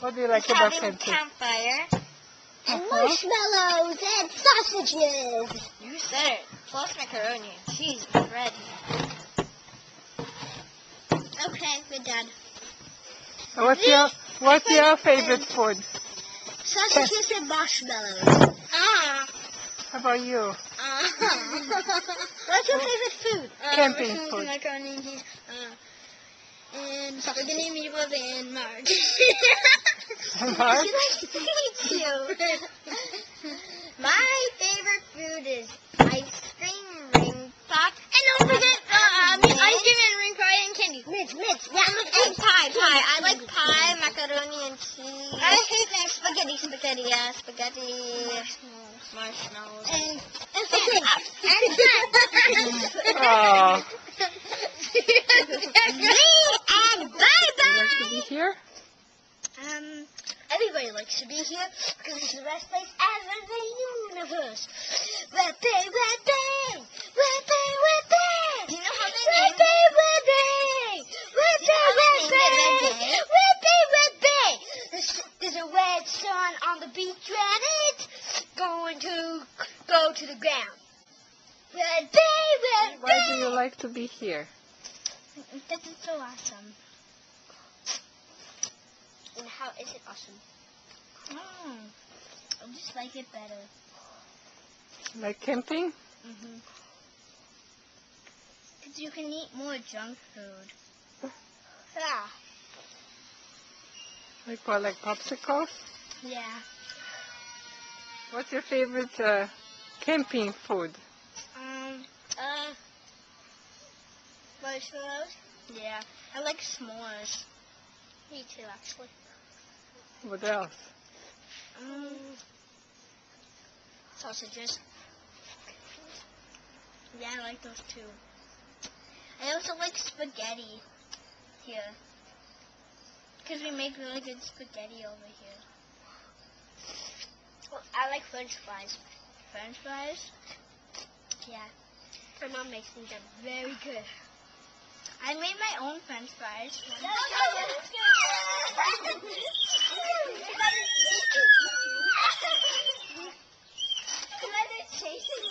What do you like He's about having a camping? campfire. And marshmallows and sausages. You said it. Plus macaroni and cheese and bread. Okay, we're done. What's your favorite food? Sausages and marshmallows. How about you? What's your favorite food? Camping food. Macaroni and cheese. And spaghetti meatballs and Marge. Marge? She likes to eat you. My favorite food is ice cream, ring pop, And don't forget, ice cream and ring pie and candy. Mitch. Yeah, and pie. I like pie, macaroni and cheese. I hate that. Spaghetti, yeah, spaghetti. Marshmallows. And Oh, and bye-bye. you like to be here? Everybody likes to be here because it's the best place ever in the universe. Whippy, whippy, whippy, whippy. Do you know how they name Whippy, whippy, whippy, whippy, whippy. There's a red sun on the beach and it's going to go to the ground. Whippy, whippy. Why do you like to be here? This is so awesome. And how is it awesome? I just like it better. Like camping? Because you can eat more junk food. Yeah. Like what, like popsicles? Yeah. What's your favorite camping food? Marshmallows? Yeah. I like s'mores. Me too, actually. What else? Sausages. Yeah, I like those too. I also like spaghetti here. Because we make really good spaghetti over here. Well, I like French fries. French fries? Yeah. My mom makes them very good. I made my own French fries. Chasing